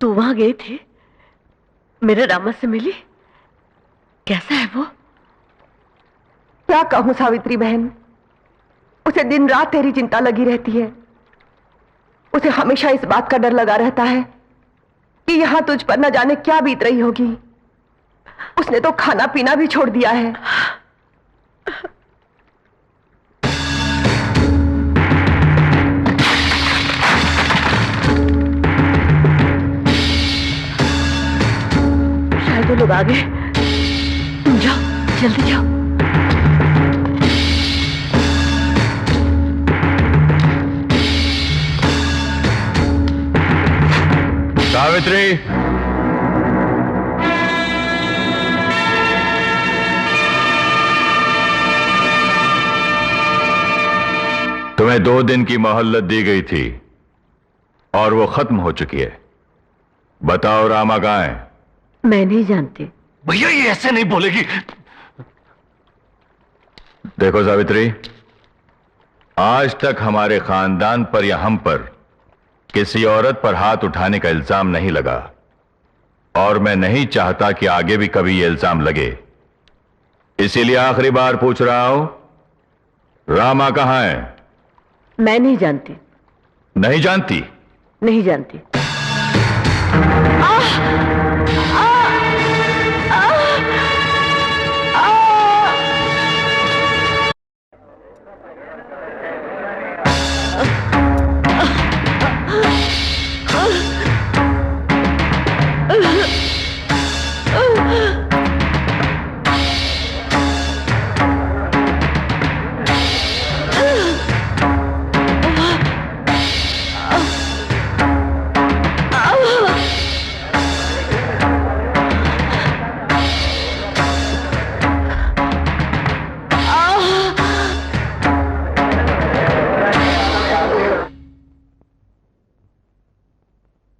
तू वहां गई थी, मेरे रामा से मिली? कैसा है वो? क्या कहूं सावित्री बहन, उसे दिन रात तेरी चिंता लगी रहती है। उसे हमेशा इस बात का डर लगा रहता है कि यहां तुझ पर न जाने क्या बीत रही होगी। उसने तो खाना पीना भी छोड़ दिया है। शायद वो लोग आ गए। तुम जाओ, जल्दी जाओ। सावित्री, तुम्हें 2 दिन की मोहल्लत दी गई थी और वो खत्म हो चुकी है। बताओ रामा कहां है? मैं नहीं जानती। भैया ये ऐसे नहीं बोलेगी। देखो सावित्री, आज तक हमारे खानदान पर या हम पर किसी औरत पर हाथ उठाने का इल्जाम नहीं लगा और मैं नहीं चाहता कि आगे भी कभी यह इल्जाम लगे। इसीलिए आखिरी बार पूछ रहा हूं, रामा कहां है? मैं नहीं जानती। नहीं जानती? नहीं जानती।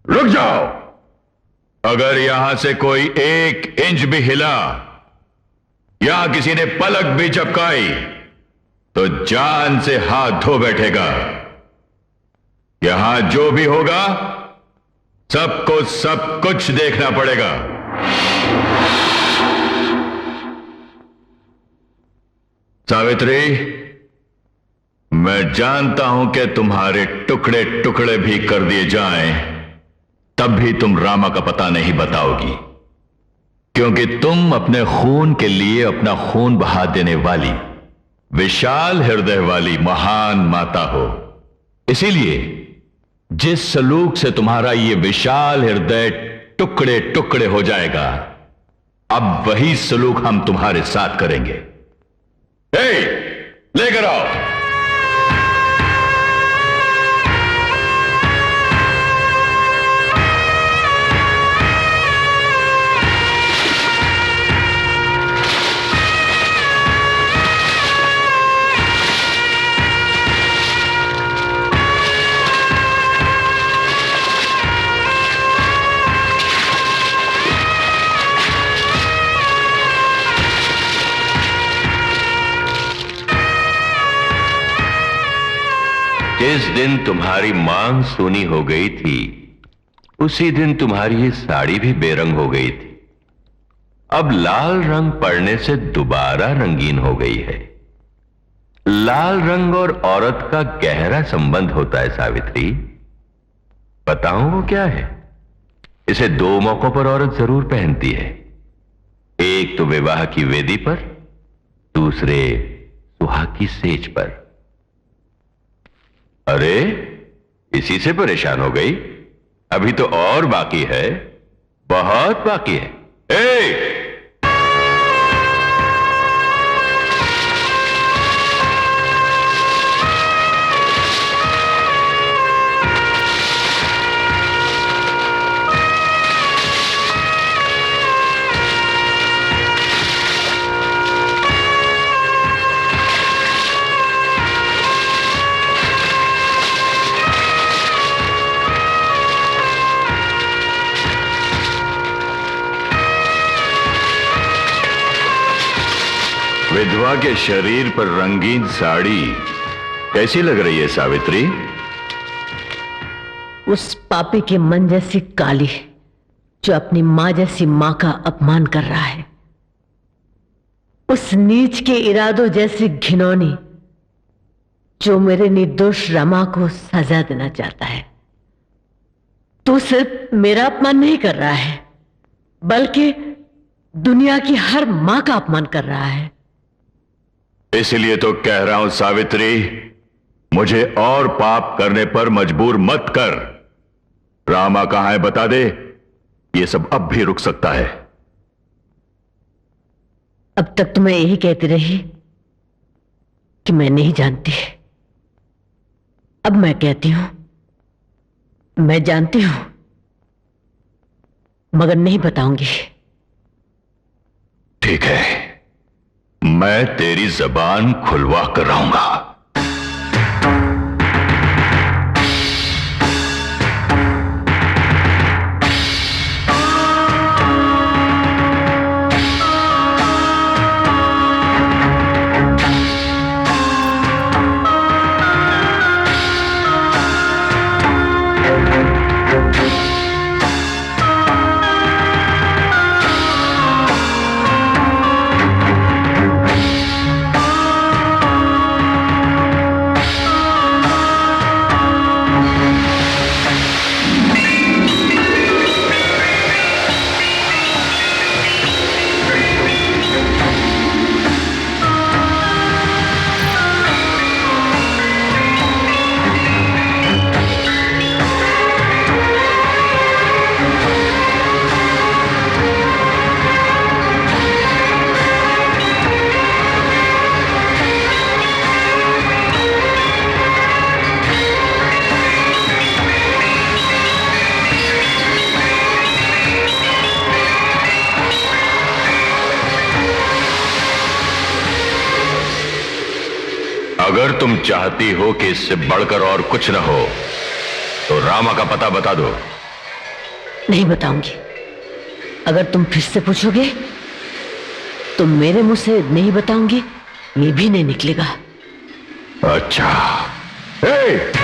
रुक जाओ। अगर यहां से कोई 1 इंच भी हिला या किसी ने पलक भी झपकाई तो जान से हाथ धो बैठेगा। यहां जो भी होगा सबको सब कुछ देखना पड़ेगा। सावित्री, मैं जानता हूं कि तुम्हारे टुकड़े टुकड़े भी कर दिए जाएं तब भी तुम रामा का पता नहीं बताओगी, क्योंकि तुम अपने खून के लिए अपना खून बहा देने वाली विशाल हृदय वाली महान माता हो। इसीलिए जिस सलूक से तुम्हारा ये विशाल हृदय टुकड़े टुकड़े हो जाएगा, अब वही सलूक हम तुम्हारे साथ करेंगे। लेकर आओ। जिस दिन तुम्हारी मांग सूनी हो गई थी उसी दिन तुम्हारी ये साड़ी भी बेरंग हो गई थी। अब लाल रंग पड़ने से दोबारा रंगीन हो गई है। लाल रंग और औरत का गहरा संबंध होता है सावित्री। बताऊं वो क्या है? इसे 2 मौकों पर औरत जरूर पहनती है। एक तो विवाह की वेदी पर, दूसरे सुहाग की सेज पर। अरे इसी से परेशान हो गई? अभी तो और बाकी है, बहुत बाकी है। विधवा के शरीर पर रंगीन साड़ी कैसी लग रही है सावित्री? उस पापी के मन जैसी काली। जो अपनी मां जैसी मां का अपमान कर रहा है, उस नीच के इरादों जैसी घिनौनी जो मेरे निर्दोष रमा को सजा देना चाहता है। तू सिर्फ मेरा अपमान नहीं कर रहा है, बल्कि दुनिया की हर मां का अपमान कर रहा है। इसलिए तो कह रहा हूं सावित्री, मुझे और पाप करने पर मजबूर मत कर। रामा कहां है बता दे, ये सब अब भी रुक सकता है। अब तक तो मैं यही कहती रही कि मैं नहीं जानती। अब मैं कहती हूं मैं जानती हूं, मगर नहीं बताऊंगी। ठीक है, मैं तेरी जबान खुलवा कर रहूंगा। अगर तुम चाहती हो कि इससे बढ़कर और कुछ न हो, तो रामा का पता बता दो। नहीं बताऊंगी। अगर तुम फिर से पूछोगे तो मेरे मुंह से नहीं बताऊंगी ये भी नहीं निकलेगा। अच्छा। हे!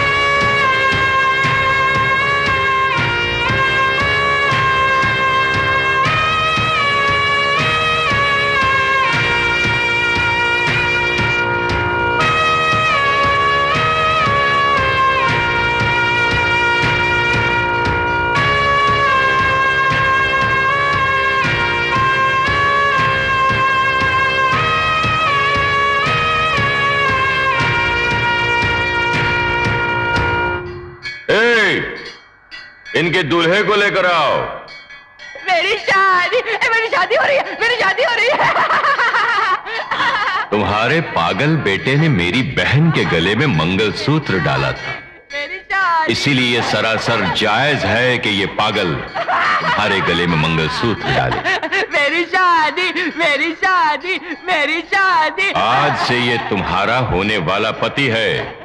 इनके दूल्हे को लेकर आओ। मेरी शादी हो रही है, मेरी शादी हो रही है। तुम्हारे पागल बेटे ने मेरी बहन के गले में मंगलसूत्र डाला था, मेरी शादी। इसीलिए ये सरासर जायज है कि ये पागल तुम्हारे गले में मंगलसूत्र डाले। मेरी शादी, मेरी शादी, मेरी शादी। आज से ये तुम्हारा होने वाला पति है।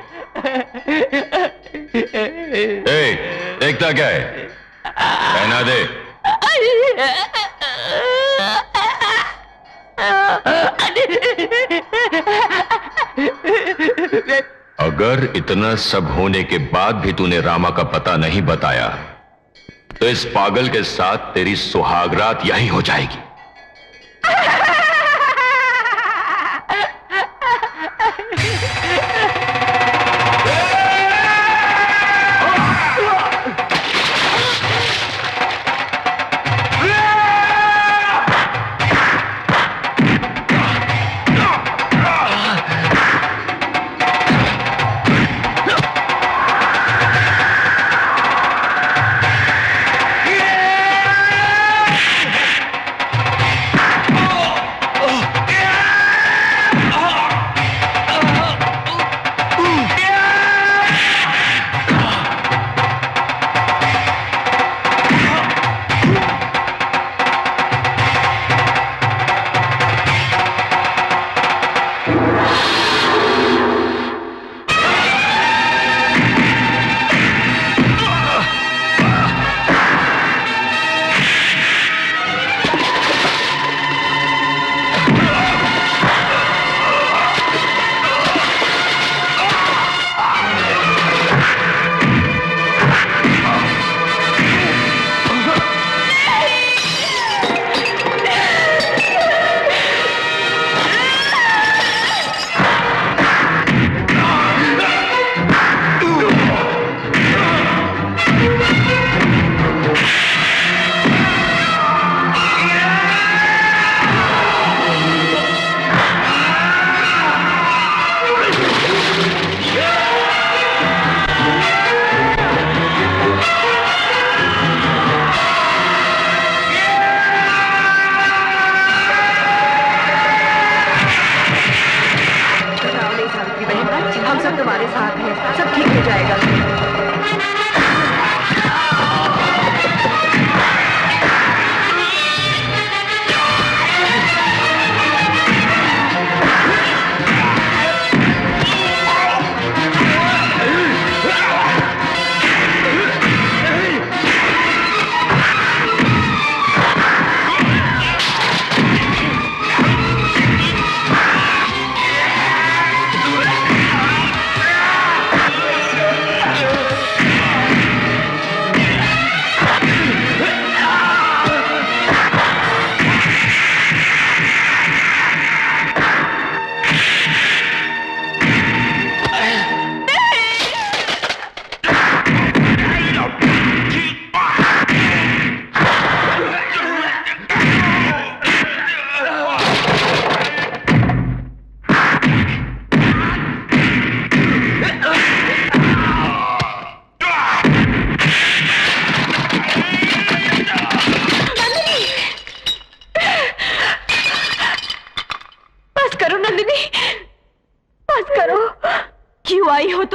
देखता क्या है, पहना दे। अगर इतना सब होने के बाद भी तूने रामा का पता नहीं बताया, तो इस पागल के साथ तेरी सुहागरात यही हो जाएगी।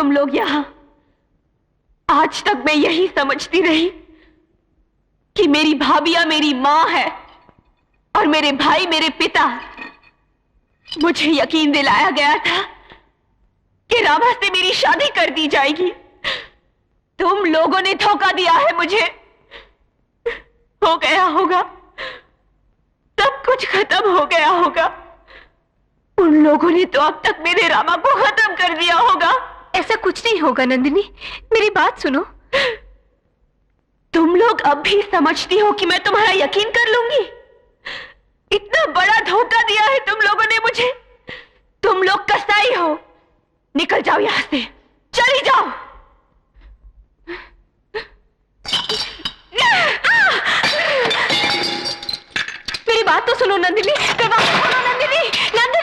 तुम लोग यहां। आज तक मैं यही समझती रही कि मेरी भाभियां मेरी मां है और मेरे भाई मेरे पिता। मुझे यकीन दिलाया गया था कि रामा से मेरी शादी कर दी जाएगी। तुम लोगों ने धोखा दिया है मुझे। हो गया होगा, सब कुछ खत्म हो गया होगा। उन लोगों ने तो अब तक मेरे रामा को खत्म कर दिया होगा। ऐसा कुछ नहीं होगा नंदिनी, मेरी बात सुनो। तुम लोग अब भी समझती हो कि मैं तुम्हारा यकीन कर लूंगी? इतना बड़ा धोखा दिया है तुम लोगों ने मुझे। तुम लोग कसाई हो। निकल जाओ यहां से, चली जाओ। मेरी बात तो सुनो नंदिनी, मेरी बात तो सुनो नंदिनी, नंदिनी।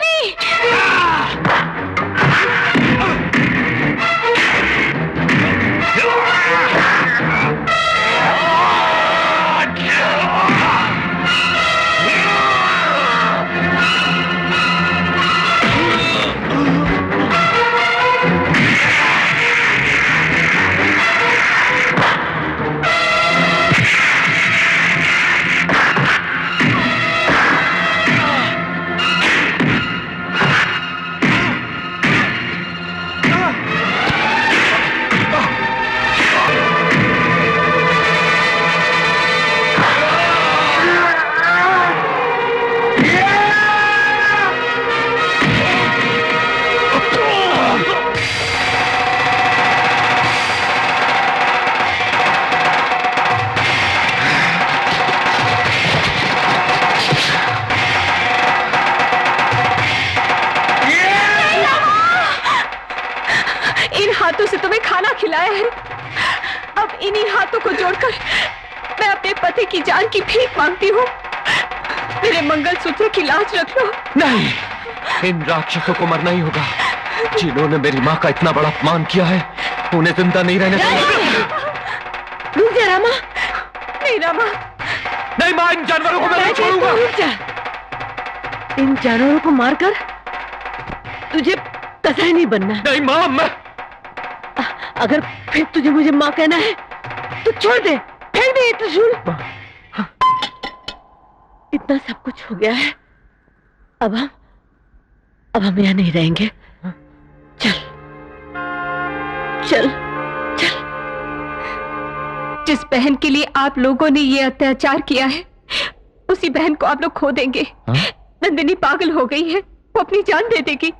हाथों से तुम्हें खाना खिलाया है, अब इन्हीं हाथों को जोड़कर मैं अपने पति की जान की भीख मांगती हूँ। मेरे मंगलसूत्र की लाज रख लो। नहीं, इन राक्षसों को मरना ही होगा। जिन्होंने मेरी माँ का इतना बड़ा अपमान किया है, उन्हें जिंदा नहीं रहने दूंगा। रुक जा रामा। नहीं रामा, नहीं माँ, इन जानवरों को मैं नहीं छोड़ूंगा। रुक जा। इन जानवरों को मारकर तुझे कसाई नहीं बनना। नहीं माँ, मैं अगर फिर तुझे मुझे माँ कहना है तो छोड़ दे, फेंक दे ये त्रिशूल। इतना सब कुछ हो गया है, अब हम यहाँ नहीं रहेंगे। चल चल चल। जिस बहन के लिए आप लोगों ने ये अत्याचार किया है, उसी बहन को आप लोग खो देंगे। हाँ? नंदिनी पागल हो गई है, वो अपनी जान दे देगी।